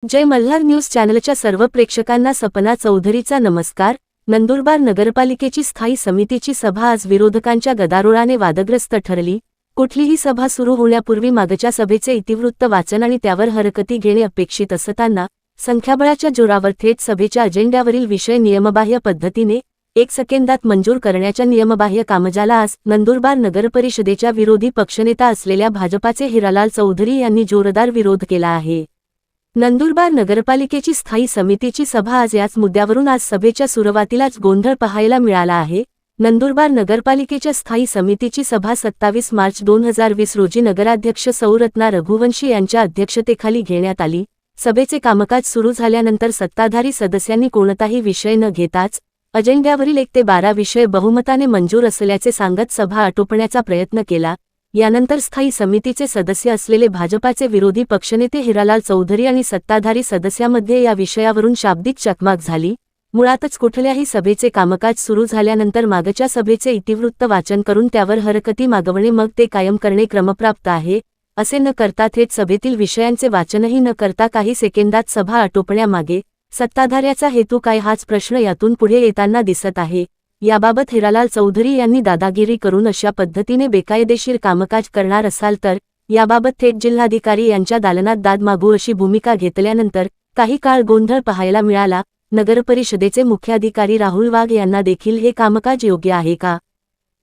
जय Malhar news चॅनलच्या सर्व प्रेक्षकांना सपना चौधरीचा नमस्कार। नंदुरबार नगरपालिकेची स्थायी समितीची सभा आज विरोधकांच्या गदारोळाने वादग्रस्त ठरली। कुठलीही सभा सुरू होण्यापूर्वी मागच्या सभेचे इतिवृत्त वाचन आणि त्यावर हरकती घेणे अपेक्षित असताना संख्याबळाच्या जोरावर थेट सभेच्या अजेंड्यावरील विषय नियमबाह्य पद्धतीने 1 सेकंदात मंजूर करण्याच्या नियमबाह्य कामजाला आज नंदुरबार नगरपरिषदेच्या विरोधी पक्षनेता असलेल्या भाजपाचे हिरालाल चौधरी यांनी जोरदार विरोध केला आहे। नंदुरबार नगरपालिकेची स्थायी समितीची सभा आज याच मुद्द्यावरून आज सभेच्या सुरुवातीलाच गोंधळ पाहायला मिळाला आहे। नंदुरबार नगरपालिकेच्या स्थायी समितीची सभा 27 मार्च 2020 रोजी नगराध्यक्ष सौ रत्ना रघुवंशी यांच्या अध्यक्षतेखाली घेण्यात आली। सभेचे कामकाज सुरू झाल्यानंतर सत्ताधारी सदस्यांनी कोणताही विषय न घेताच अजेंड्यावरील 1 ते 12 विषय बहुमताने मंजूर असल्याचे सांगत सभा आटोपण्याचा प्रयत्न केला। यानंतर स्थायी समितीचे सदस्य असलेले भाजपाचे विरोधी पक्षनेते हिरालाल चौधरी आणि सत्ताधारी सदस्यामध्ये या विषयावरून शाब्दिक चकमक झाली। मुळातच कुठल्याही सभेचे कामकाज सुरू झाल्यानंतर मागच्या सभेचे इतिवृत्त वाचन करून त्यावर हरकती मागवणे मग ते कायम करणे क्रमप्राप्त आहे। असे न करता थेट सभेतील विषयांचे वाचनही न करता काही सेकंदात सभा आटोपण्यामागे सत्ताधाऱ्याचा हेतू काय हाच प्रश्न यातून पुढे येताना दिसत आहे। याबाबत हिरालाल चौधरी यांनी दादागिरी करून अशा पद्धतीने बेकायदेशीर कामकाज करणार असाल तर याबाबत थेट जिल्हाधिकारी यांच्या दालनात दाद मागू अशी भूमिका घेतल्यानंतर काही काळ गोंधळ पाहायला मिळाला। नगरपरिषदेचे मुख्याधिकारी राहुल वाघ यांना देखील हे कामकाज योग्य आहे का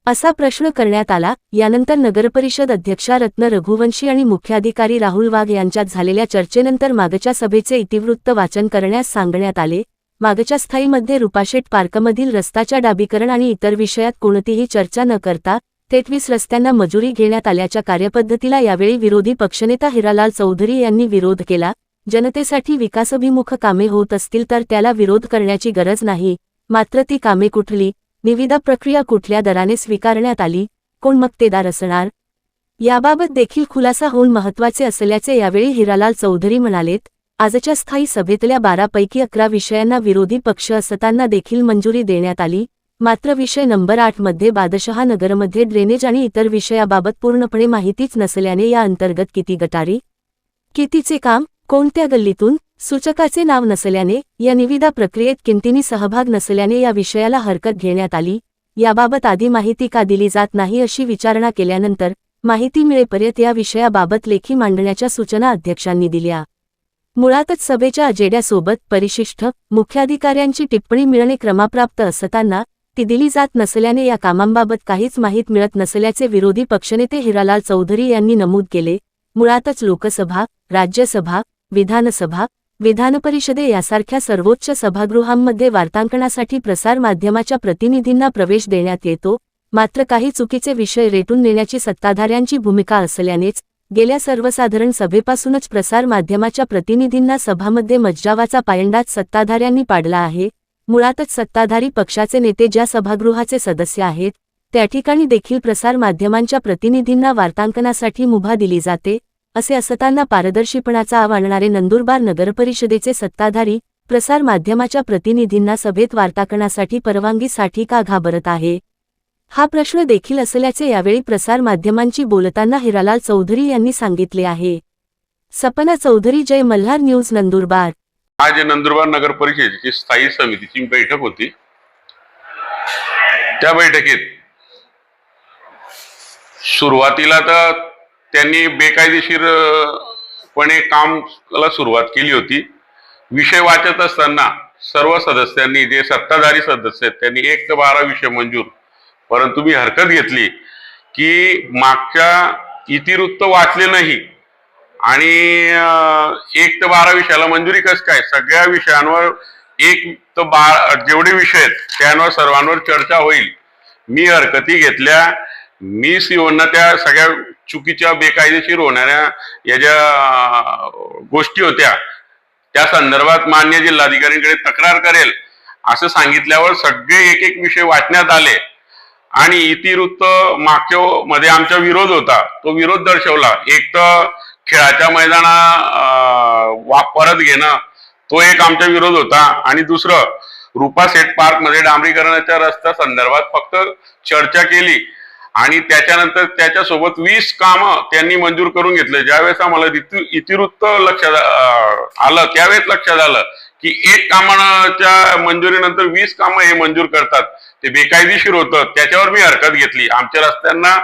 असा प्रश्न करण्यात आला। यानंतर नगरपरिषद अध्यक्षा रत्न रघुवंशी आणि मुख्याधिकारी राहुल वाघ यांच्यात झालेल्या चर्चेनंतर मागच्या सभेचे इतिवृत्त वाचन करण्यास सांगण्यात आले। मागच्या स्थायीमध्ये रुपाशेठ पार्कमधील रस्त्याच्या डाबीकरण आणि इतर विषयात कोणतीही चर्चा न करता थेट 20 रस्त्यांना मंजुरी घेण्यात आल्याच्या कार्यपद्धतीला यावेळी विरोधी पक्षनेता हिरालाल चौधरी यांनी विरोध केला। जनतेसाठी विकासाभिमुख कामे होत असतील तर त्याला विरोध करण्याची गरज नाही, मात्र ती कामे कुठली, निविदा प्रक्रिया कुठल्या दराने स्वीकारण्यात आली, कोण मक्तेदार असणार याबाबत देखील खुलासा होऊन महत्त्वाचे असल्याचे यावेळी हिरालाल चौधरी म्हणालेत। आजच्या स्थायी सभेतल्या 12 पैकी 11 विषयांना विरोधी पक्ष असताना देखील मंजुरी देण्यात आली, मात्र विषय नंबर 8 मध्ये बादशहा नगरमध्ये ड्रेनेज आणि इतर विषयाबाबत पूर्णपणे माहितीच नसल्याने या अंतर्गत किती गटारी, कितीचे काम, कोणत्या गल्लीतून, सूचकाचे नाव नसल्याने, या निविदा प्रक्रियेत किंतीनी सहभाग नसल्याने या विषयाला हरकत घेण्यात आली। याबाबत आधी माहिती का दिली जात नाही अशी विचारणा केल्यानंतर माहिती मिळेपर्यंत या विषयाबाबत लेखी मांडण्याच्या सूचना अध्यक्षांनी दिल्या। मुळातच सभेच्या अजेंड्यासोबत परिशिष्ट मुख्याधिकाऱ्यांची टिप्पणी मिळणे क्रमप्राप्त असताना ती दिली जात नसल्याने या कामांबाबत काहीच माहिती मिळत नसल्याचे विरोधी पक्षनेते हिरालाल चौधरी यांनी नमूद केले। मुळातच लोकसभा, राज्यसभा, विधानसभा, विधानपरिषदे यासारख्या सर्वोच्च सभागृहांमध्ये वार्तांकनासाठी प्रसार माध्यमाच्या प्रतिनिधींना प्रवेश देण्यात येतो, मात्र काही चुकीचे विषय रेटून नेण्याची सत्ताधाऱ्यांची भूमिका असल्यानेच गेल्या सर्वसाधारण सभेपासूनच प्रसार माध्यमाच्या प्रतिनिधींना सभामध्ये मज्जावाचा पायंडाच सत्ताधाऱ्यांनी पाडला आहे। मुळातच सत्ताधारी पक्षाचे नेते ज्या सभागृहाचे सदस्य आहेत त्या ठिकाणी देखील प्रसार माध्यमांच्या प्रतिनिधींना वार्तांकनासाठी मुभा दिली जाते। असे असताना पारदर्शीपणाचा आव आणणारे नंदुरबार नगरपरिषदेचे सत्ताधारी प्रसार माध्यमाच्या प्रतिनिधींना सभेत वार्तांकनासाठी परवानगीसाठी का घाबरत आहे हा प्रश्न देखील असल्याचे यावेळी प्रसार माध्यमांची बोलताना हिरालाल चौधरी यांनी सांगितले आहे। सपना चौधरी, जय मल्हार न्यूज, नंदुरबार। आज नंदुरबार नगर परिषदेची स्थायी समितीची बैठक होती। त्या बैठकीत सुरुवातीला तर त्यांनी बेकायदेशीरपणे कामाला सुरुवात केली होती। विषय वाचत असताना सर्व सदस्यांनी, जे सत्ताधारी सदस्य आहेत, त्यांनी 1 ते 12 विषय मंजूर, परंतु मी हरकत घेतली की मागच्या इतिवृत्त वाचले नाही आणि 1 ते 12 विषयाला मंजुरी कस काय, सगळ्या विषयांवर 1 ते 12 जेवढे विषय आहेत त्यांवर सर्वांवर चर्चा होईल। मी हरकती घेतल्या, मी सीओना त्या सगळ्या चुकीच्या बेकायदेशीर होणाऱ्या या ज्या गोष्टी होत्या त्या संदर्भात मान्य जिल्हाधिकाऱ्यांकडे तक्रार करेल असं सांगितल्यावर सगळे 1-1 विषय वाचण्यात आले आणि इतिवृत्त मागच्या मध्ये आमचा विरोध होता, तो विरोध दर्शवला। एक तर खेळाच्या मैदाना परत घेणं, तो एक आमचा विरोध होता आणि दुसरं रुपाशेठ पार्क मध्ये डांबरीकरणाच्या रस्त्या संदर्भात फक्त चर्चा केली आणि त्याच्यानंतर त्याच्यासोबत 20 कामं त्यांनी मंजूर करून घेतले. ज्यावेळेस आम्हाला इतिवृत्त लक्षात आलं त्यावेळेस लक्षात आलं की एक कामाच्या मंजुरीनंतर 20 कामं हे मंजूर करतात, ते बेकायदेशीर होतं. त्याच्यावर मी हरकत घेतली. आमच्या रस्त्यांना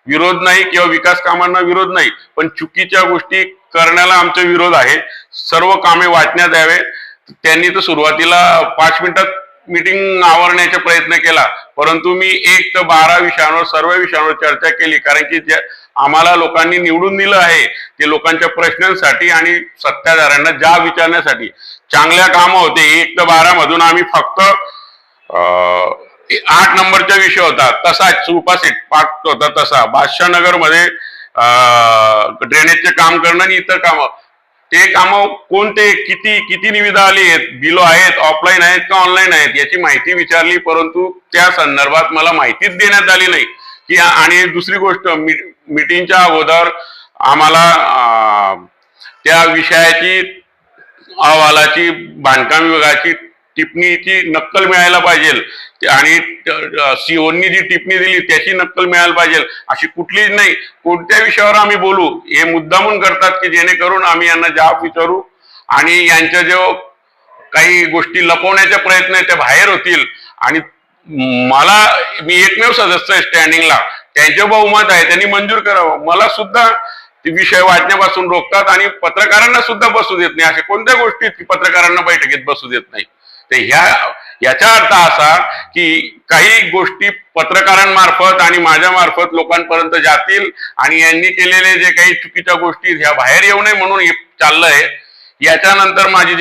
विरोध नाही किंवा विकास कामांना विरोध नाही, पण चुकीच्या गोष्टी करण्याला आमचा विरोध आहे. सर्व कामे वाटण्यात यावे. त्यांनी तर सुरुवातीला 5 मिनिटात मीटिंग आवरण्याचा प्रयत्न केला, परंतु मी 1 ते 12 विषयांवर सर्व विषयांवर चर्चा केली. कारण की आम्हाला लोकांनी निवडून दिलं आहे ते लोकांच्या प्रश्नांसाठी आणि सत्ताधाऱ्यांना जाब विचारण्यासाठी. चांगल्या कामं होते. 1 ते 12 मधून आम्ही फक्त 8 नंबरचा विषय होता तसा सुपासीट पाठ होता तसा बादशाहनगर मध्ये ड्रेनेजचे काम करणं आणि इतर कामं, ते कामं कोणते किती किती निविदा आली आहेत, बिलो आहेत, ऑफलाईन आहेत का ऑनलाईन आहेत याची माहिती विचारली, परंतु त्या संदर्भात मला माहितीच देण्यात आली नाही की. आणि दुसरी गोष्ट, मीटिंगच्या अगोदर आम्हाला त्या विषयाची अहवालाची बांधकाम विभागाची टिप्पणीची नक्कल मिळायला पाहिजे आणि सीओनी जी टिप्पणी दिली त्याची नक्कल मिळायला पाहिजे. अशी कुठलीच नाही. कोणत्या विषयावर आम्ही बोलू हे मुद्दामून करतात की जेणेकरून आम्ही यांना जाब विचारू आणि यांच्या जो काही गोष्टी लपवण्याचा प्रयत्न आहे त्या बाहेर होतील. आणि मी एकमेव सदस्य आहे स्टँडिंगला, त्यांचं बहुमत आहे, त्यांनी मंजूर करावं. मला सुद्धा ते विषय वाटण्यापासून रोखतात आणि पत्रकारांना सुद्धा बसू देत नाही. अशा कोणत्या गोष्टी पत्रकारांना बैठकीत बसू देत नाही. तर याचा अर्थ असा की काही गोष्टी पत्रकारांमार्फत आणि माझ्या मार्फत लोकांपर्यंत जातील आणि यांनी केलेले जे काही चुकीच्या गोष्टी ह्या बाहेर येऊ नये म्हणून हे चाललंय. याच्यानंतर माझी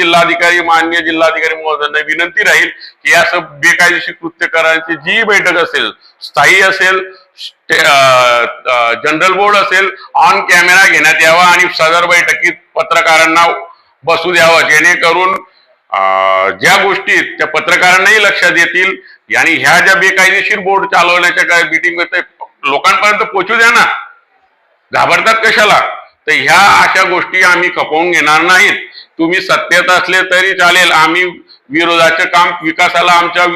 माननीय जिल्हाधिकारी महोदयांना विनंती राहील की असं बेकायदेशीर कृत्य करायची जी बैठक असेल, स्थायी असेल, जनरल बोर्ड असेल, ऑन कॅमेरा घेण्यात यावा आणि सदर बैठकीत पत्रकारांना बसू द्यावं, जेणेकरून ज्या गोष्टी त्या पत्रकारांनाही लक्षात येतील आणि ह्या ज्या बेकायदेशीर बोर्ड चालवण्याच्या काय मीटिंग लोकांपर्यंत पोहोचू द्या ना, घाबरतात कशाला. तर ह्या अशा गोष्टी आम्ही खपवून घेणार नाहीत. तुम्ही सत्तेत असले तरी चालेल, आम्ही विरोधाचे काम विकासाला आमच्या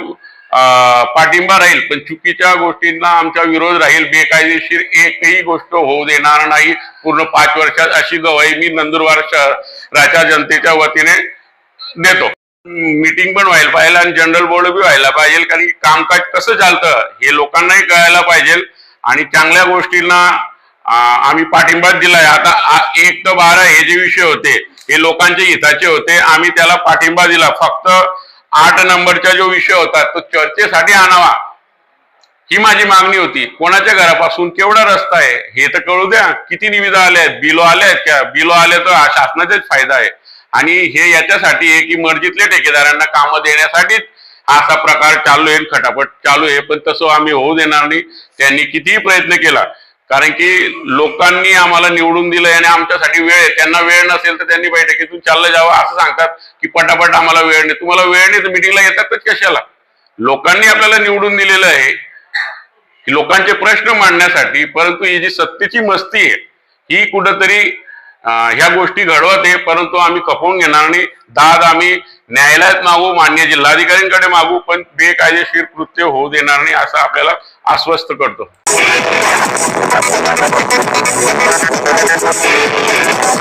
पाठिंबा राहील, पण चुकीच्या गोष्टींना आमचा विरोध राहील. बेकायदेशीर एकही गोष्ट होऊ देणार नाही पूर्ण 5 वर्षात, अशी गवाही मी नंदुरबार शहराच्या जनतेच्या वतीने देतो. मीटिंग पण व्हायला पाहिजे आणि जनरल बोर्ड बी व्हायला पाहिजे, कारण की कामकाज कसं चालतं हे लोकांनाही कळायला पाहिजे आणि चांगल्या गोष्टींना आम्ही पाठिंबा दिलाय. आता 1 ते 12 हे जे विषय होते हे लोकांच्या हिताचे होते, आम्ही त्याला पाठिंबा दिला. फक्त 8 नंबरचा जो विषय होता तो चर्चेसाठी आणावा ही माझी मागणी होती. कोणाच्या घरापासून केवढा रस्ता आहे हे तर कळू द्या, किती निविदा आल्या आहेत, बिलो आल्या आहेत का, बिलो आले तर शासनाचाच फायदा आहे. आणि हे याच्यासाठी आहे की मर्जीतल्या ठेकेदारांना कामं देण्यासाठी हा असा प्रकार चालू आहे, खटापट चालू आहे. पण तसं आम्ही होऊ देणार नाही. त्यांनी कितीही प्रयत्न केला, कारण की लोकांनी आम्हाला निवडून दिलंय आणि आमच्यासाठी वेळ आहे. त्यांना वेळ नसेल तर त्यांनी बैठकीतून चाललं जावं असं सांगतात की पटापट आम्हाला वेळ नाही. तुम्हाला वेळ नाही तर मिटिंगला येतातच कशाला. लोकांनी आपल्याला निवडून दिलेलं आहे की लोकांचे प्रश्न मांडण्यासाठी, परंतु ही जी सत्तेची मस्ती आहे ही कुठंतरी ह्या गोष्टी घडवत आहे. परंतु आम्ही खपवून घेणार नाही. दाद आम्ही न्यायालयात मागू, मान्य जिल्हाधिकाऱ्यांकडे मागू, पण बेकायदेशीर कृत्य होऊ देणार नाही असं आपल्याला आश्वस्त करतो.